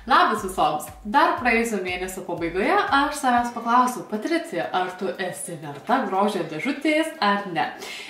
Labas visoms! Dar praėjusio mėnesio pabaigoje aš savęs paklausiau, Patricija, ar tu esi verta grožio dėžutės ar ne?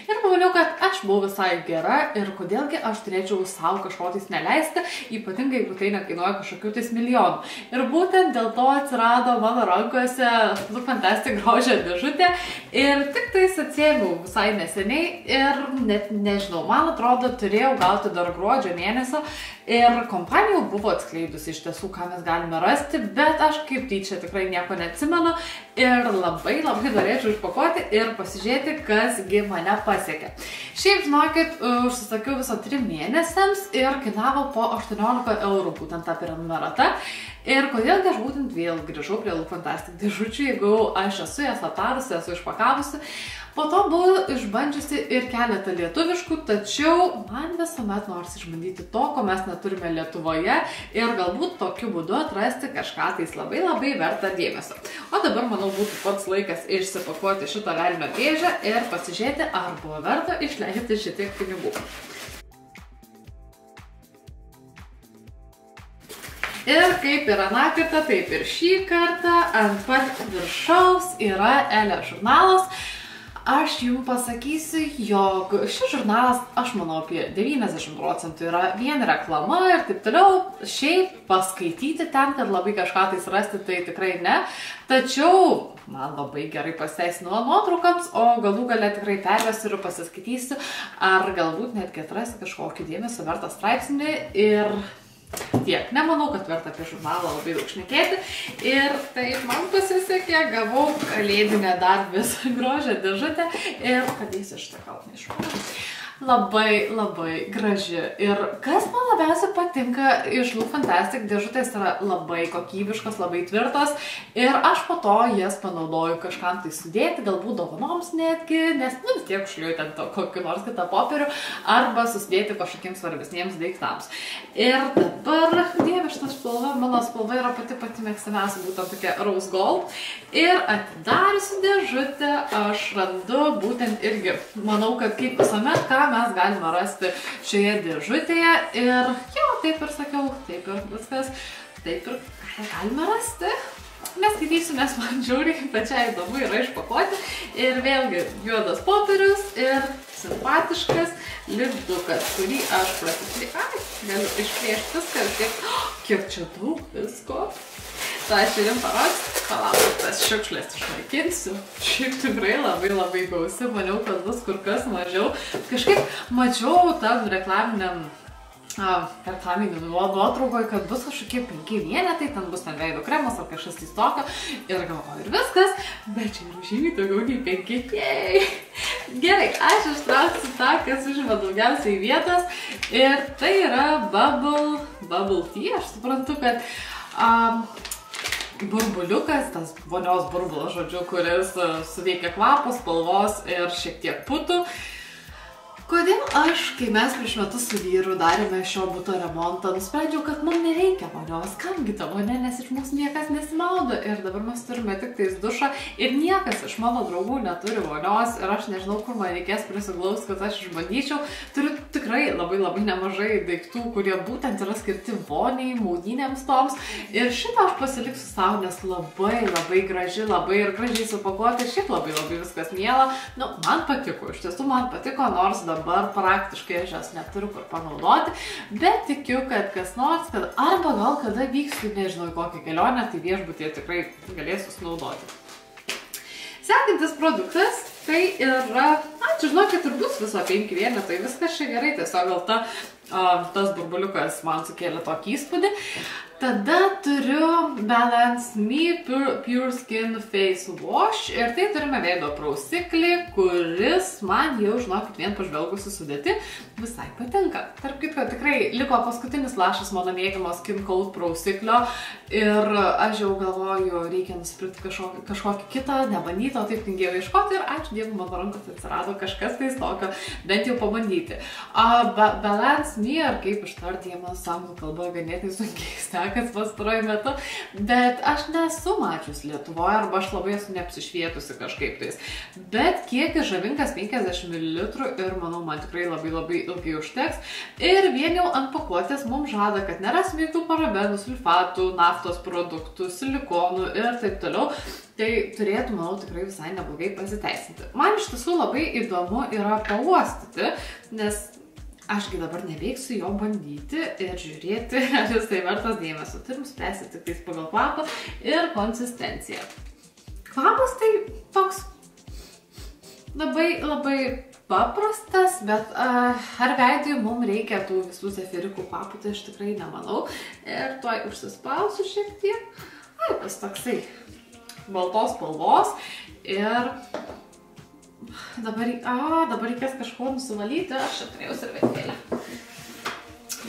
Ir pamaniau, kad aš buvau visai gera ir kodėlgi aš turėčiau savo kažko tais neleisti, ypatingai jeigu tai nekainuoja kažkokių tais milijonų. Ir būtent dėl to atsirado mano rankose Look Fantastic grožio dėžutė ir tik tais atsiėmiau visai neseniai ir net nežinau, man atrodo, turėjau gauti dar gruodžio mėnesio ir kompanija buvo atskleidusi iš tiesų, ką mes galime rasti, bet aš kaip tyčia tikrai nieko neatsimenu ir labai norėčiau išpakuoti ir pasižiūrėti, kasgi mane pasiekė. Šiaip, žinokit, užsisakiau viso 3 mėnesiams ir kainavo po 18 eurų būtent ta prenumerata. Ir kodėlgi aš būtent vėl grįžau prie Look Fantastic dėžučių, jeigu aš esu jas aptarusi, esu išpakavusi. Po to buvau išbandžiusi ir keletą lietuviškų, tačiau man visuomet norisi išbandyti to, ko mes neturime Lietuvoje ir galbūt tokiu būdu atrasti kažką tais labai vertą dėmesio. O dabar, manau, būtų pats laikas išsipakuoti šitą velnio dėžę ir pasižiūrėti, ar buvo verta išleisti šitiek pinigų. Ir kaip ir aną kartą, taip ir šį kartą ant pat viršaus yra Elė žurnalas. Aš jums pasakysiu, jog šis žurnalas, aš manau, apie 90% yra vien reklama ir taip toliau. Šiaip paskaityti ten, kad labai kažką tai surasti, tai tikrai ne. Tačiau man labai gerai pasiteisino nuotraukams, o galų gale tikrai pervesiu ir pasiskaitysiu, ar galbūt netgi atrasti kažkokį dėmesio vertą straipsnį ir tiek. Nemanau, kad verta apie žurnalą labai daug šnekėti. Ir taip man pasisekė, gavau kalėdinę dar visą grožio dėžutę ir padėsiu šitą kalbą išmokti. Labai graži. Ir kas man labiausiai patinka iš Look Fantastic dėžutės yra labai kokybiškos, labai tvirtos. Ir aš po to jas panaudoju kažkam tai sudėti, galbūt dovanoms netgi, nes vis tiek užliuoju ten kokį nors kitą popierių, arba susidėti kažkokiems svarbesniems daiktams. Ir dabar, dieve, šitą spalvą, mano spalva yra pati mėgstamiausia, būtent tokia rose gold. Ir atidariusi dėžutę aš randu būtent irgi, manau, kad kaip visuomet, ką mes galime rasti šioje dėžutėje. Ir jo, taip ir sakiau, taip ir viskas, taip ir ką galime rasti. Neskaitysiu, nes man žiauriai pačiai įdomu yra išpakuoti. Ir vėlgi juodas popierius ir simpatiškas lipdukas, kurį aš galiu išplėšti viską. Kiek čia daug visko. Tai aš ir jums parodysiu, palauk, tas šiukšlės išnaikinsiu. Šiaip tikrai labai gausi, maniau, kad bus kur kas mažiau. Kažkaip mačiau tam reklaminiam nuotraukoje, kad bus kažkokie 5 vienetai, ten bus ten veido kremas ar kažkas tai tokio. Ir galvoju, ir viskas, bet čia yra žymiai daugiau nei 5. Gerai, aš ištrauksiu tą, kas užima daugiausiai vietos. Ir tai yra bubble tea. Aš suprantu, kad burbuliukas, tas vonios burbulas, žodžiu, kuris suveikia kvapos, spalvos ir šiek tiek putų. Kodėl aš, kai mes prieš metus su vyru darėme šio buto remontą, nusprendžiau, kad mums nereikia vonios. Kamgi ta vonia, nes iš mūsų niekas nesimaudo. Ir dabar mes turime tik tais dušą ir niekas iš mano draugų neturi vonios. Ir aš nežinau, kur man reikės prisiglaust, kad aš išbandyčiau. Turiu tikrai labai nemažai daiktų, kurie būtent yra skirti voniai, maudynėms toms. Ir šitą aš pasiliksiu savo, nes labai graži, labai ir gražiai supakuoti. Šiaip labai viskas miela. Nu, man patiko, iš tiesų man patiko, nors dabar praktiškai aš jas neturiu kur panaudoti, bet tikiu, kad kas nors, kad arba gal kada vyksiu, nežinau, į kokią kelionę, tai viešbutyje tikrai galėsiu sunaudoti. Sekantis produktas, tai yra, čia žinokit, ir bus viso 5 vienetai, viskas čia gerai, tiesiog gal tas burbuliukas man sukėlė tokį įspūdį. Tada turiu Balance Me Pure Skin Face Wash ir tai turime veido prausiklį, kuris man jau, žinokit, vien pažvelgusi sudėti visai patinka. Tarp kitko, tikrai liko paskutinis lašas mano mėgiamo Skin Coat prausiklio ir aš jau galvoju, reikia nusipirkti kažkokį kitą, nebandyti, o taip tingėjau ieškoti ir ačiū Dievui, mano rankose atsirado kažkas tais tokio, bent jau pabandyti. Balance Me, ar kaip ištardėjama anglų kalba, ganėtinai sunkiai stekas pastaruoju metu, bet aš nesu mačius Lietuvoje, arba aš labai esu neapsišvietusi kažkaip tais. Bet kiekis žavingas 50 ml ir manau, man tikrai labai ilgai užteks. Ir vien jau ant pakuotės mums žada, kad nerasime jokių parabenų, sulfatų, naftos produktų, silikonų ir taip toliau. Tai turėtų, manau, tikrai visai neblogai pasiteisinti. Man iš tiesų labai įdomu yra pauostyti, nes ašgi dabar neveiksiu jo bandyti ir žiūrėti, ar jisai vertas dėmesio. Turim spręsti tik tais pagal kvapą ir konsistenciją. Kvapas tai toks labai paprastas, bet ar veidui mums reikia tų visų zefirikų kvapų, tai aš tikrai nemanau. Ir tuoj užsispausiu šiek tiek. Tas toksai baltos spalvos ir dabar reikės kažko nusivalyti. Aš čia turėjau servetėlę.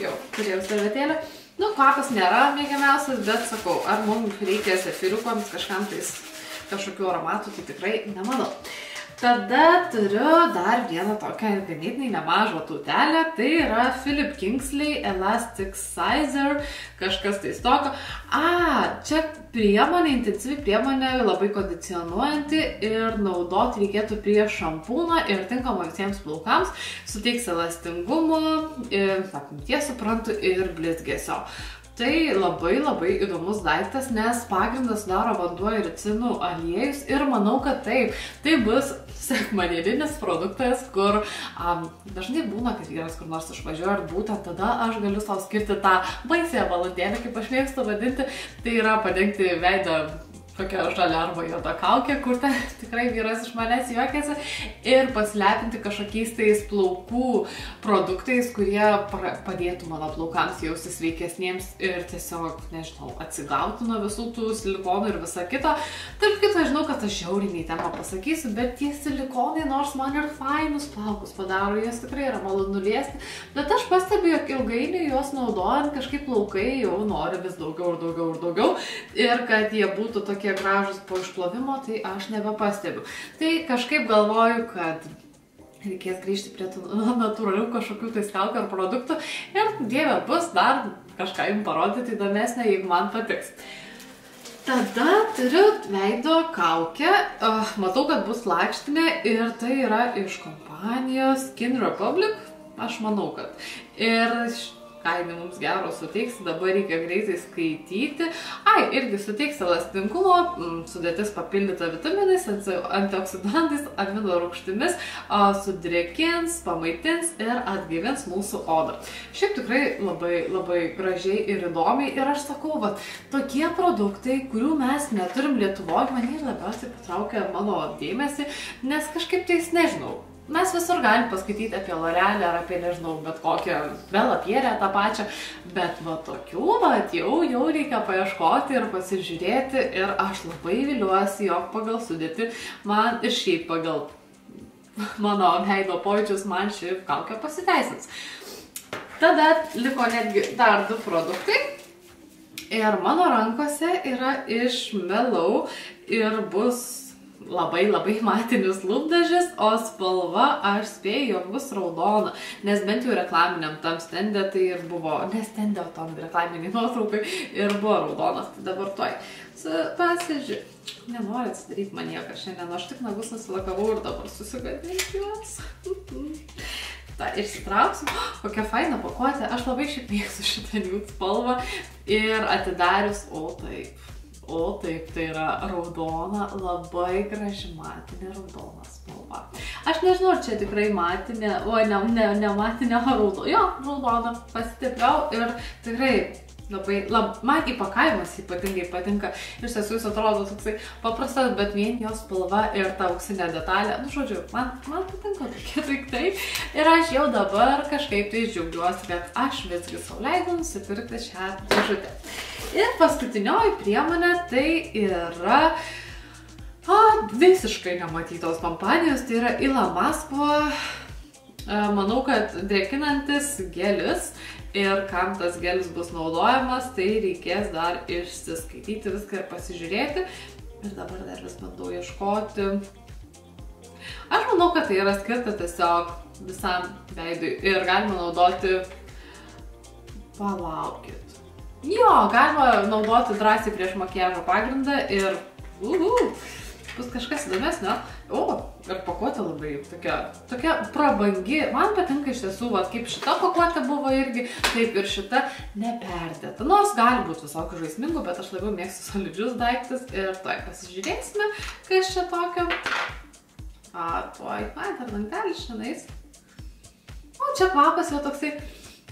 Jau, turėjau servetėlę. Nu, kvapas nėra mėgiamiausias, bet sakau, ar mums reikia zefirikoms kažkam tais kažkokių aromatų, tai tikrai nemanau. Tada turiu dar vieną tokią ganėtinai nemažą tautelę, tai yra Philip Kingsley Elastic Sizer, kažkas tais tokio. Čia priemonė, intensyvi priemonė, labai kondicionuojanti ir naudoti reikėtų prieš šampūną ir tinkama visiems plaukams, suteiks elastingumo, apimties suprantu ir blizgesio. Tai labai įdomus daiktas, nes pagrindas daro vanduo ir ricinų aliejus ir manau, kad tai bus sekmadieninis produktas, kur dažnai būna, kad vyras kur nors išvažiuoja ir būtent tada aš galiu savo skirti tą baisiąją valandėlę, kaip aš mėgstu vadinti, tai yra padengti veidą kokia žalia arba juoda kaukė, kur tikrai vyras iš manęs juokiasi, ir pasilepinti kažkokiais tais plaukų produktais, kurie padėtų mano plaukams jausti sveikesniems ir tiesiog, nežinau, atsigauti nuo visų tų silikonų ir visą kitą. Tarp kito, žinau, kad aš žiauriai temą pasakysiu, bet tie silikonai, nors man ir fainus plaukus padaro, jas tikrai yra malonu liesti, bet aš pastebiu, jog ilgainiui juos naudojant kažkaip plaukai jau nori vis daugiau ir kad jie būtų tokie gražus po išplovimo, tai aš nebepastebiu. Tai kažkaip galvoju, kad reikės grįžti prie tų natūralių kažkokių tai skalkių ar produktų ir dieve bus dar kažką jums parodyti įdomesnę, jeigu man patiks. Tada turiu veido kaukę, matau, kad bus lakštinė ir tai yra iš kompanijos Skin Republic, aš manau, kad. Ir kainai mums gero suteiks, dabar reikia greitai skaityti. Irgi suteiks elastingumo, sudėtis papildyta vitaminais, antioksidantais, amino rūgštimis, sudrėkins, pamaitins ir atgaivins mūsų odą. Šiaip tikrai labai gražiai ir įdomiai, ir aš sakau, tokie produktai, kurių mes neturim Lietuvoje, mane ir labiausiai patraukia mano dėmesį, nes kažkaip tais nežinau. Mes visur galim paskaityti apie L'Oreal ar apie, nežinau, bet kokią Belapierę tą pačią, bet tokių, jau reikia paieškoti ir pasižiūrėti ir aš labai viliuosi, jog pagal sudėtį man ir šiaip pagal mano veido pojūčius man ši kaukė pasiteisins. Tada liko netgi dar 2 produktai ir mano rankose yra iš Melau ir bus labai matinis lūpdažis, o spalva aš spėju, jog bus raudona, nes bent jau reklaminiam tam stende tai ir buvo, ne stende, o tam reklaminiai nuotraukai ir buvo raudonas, tai dabar tuoj pasižiūrėjau. Nenoriu atsidaryti man nieką šiandien, aš tik nagus nusilakavau ir dabar susigadinti juos. Išsitrauksim, kokia faina pakuotė, aš labai šiaip mėgstu šitą nude spalvą ir atidarius, taip, tai yra raudona, labai graži matinė raudona spalva. Aš nežinau, ar čia tikrai matinė, ne matinė, raudona, pasitipriau ir tikrai man įpakavimas ypatingai patinka. Iš tiesų jis atrodo toksai paprastas, bet vien jos spalva ir ta auksinė detalė, žodžiu, man patinka tokie daiktai ir aš jau dabar kažkaip tai džiaugiuosi, kad aš visgi sau leidau nusipirkti šią dėžutę. Ir paskutinioji priemonė tai yra visiškai nematytos kompanijos, tai yra Ilamasko, manau, kad drėkinantis gelis. Ir kam tas gelis bus naudojamas, tai reikės dar išsiskaityti viską ir pasižiūrėti. Ir dabar dar vis bandau ieškoti. Aš manau, kad tai yra skirta tiesiog visam veidui ir galima naudoti, palaukit. Jo, galima naudoti drąsiai prieš makiažo pagrindą ir bus kažkas įdomesnio. Ir pakuotė labai tokia prabangi. Man patinka iš tiesų, kaip šita pakuotė buvo irgi, taip ir šita neperdėta. Nors gali būti visokių žaismingų, bet aš labiau mėgstu solidžius daiktus ir tuoj pasižiūrėsime, kas čia tokio. Tuoj, dar dantelis šiandien. Čia kvapas jau toksai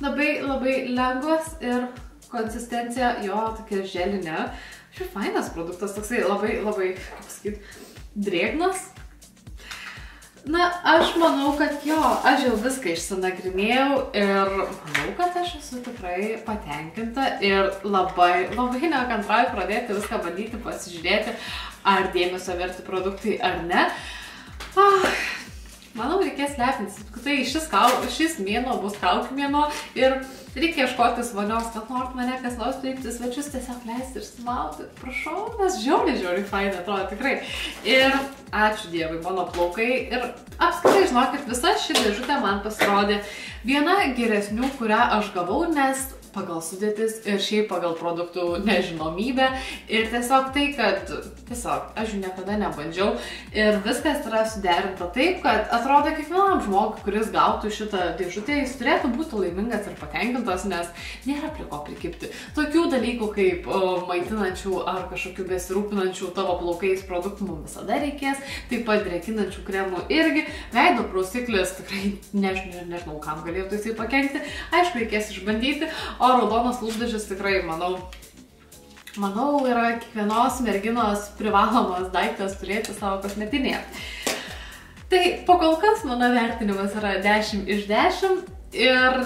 labai lengvas ir konsistencija jo tokia želinė. Šiaip fainas produktas, toksai labai, kaip sakyt, drėgnas. Na, aš manau, kad aš jau viską išsinagrinėjau ir manau, kad aš esu tikrai patenkinta ir labai nekantrauju pradėti viską bandyti, pasižiūrėti, ar dėmesio verti produktai ar ne. Manau, reikės lepintis. Tai šis mėnuo bus kaukių mėnuo ir reikia ieškotis vonios, kad nors mane kas nors priimti svečius, tiesiog leisti ir smauti. Prašau, nes žiauriai fainai atrodo tikrai. Ir ačiū Dievui, mano plaukai. Ir apskritai žinokit, visa ši dėžutė man pasirodė viena geresnių, kurią aš gavau, nes pagal sudėtis ir šiaip pagal produktų nežinomybę. Ir tiesiog tai, kad aš jų niekada nebandžiau ir viskas yra suderinta taip, kad atrodo kiekvienam žmogui, kuris gautų šitą dėžutę, jis turėtų būti laimingas ir patenkintas, nes nėra prie ko prikibti. Tokių dalykų kaip maitinančių ar kažkokių besirūpinančių tavo plaukais produktų mums visada reikės, taip pat drėkinančių kremų irgi, veido prausiklis tikrai nežinau, kam galėtų jisai pakenkti, aišku, reikės išbandyti. O raudonas lūpdažis tikrai, manau, yra kiekvienos merginos privalomas daiktas turėti savo kosmetinėje. Tai po kol kas mano vertinimas yra 10 iš 10 ir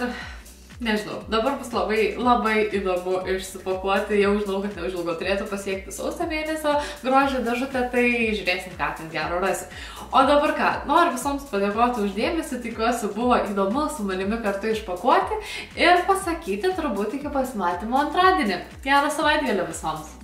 nežinau, dabar bus labai įdomu išsipakuoti, jau žinau, kad neužilgo turėtų pasiekti sausio mėnesio grožio dėžutę, tai žiūrėsim, ką ten gero rasi. O dabar ką, noriu visoms padėkoti už dėmesį, tikiuosi buvo įdomu su manimi kartu išpakuoti ir pasakyti turbūt iki pasimatymo antradienį. Gerą savaitgalį visoms!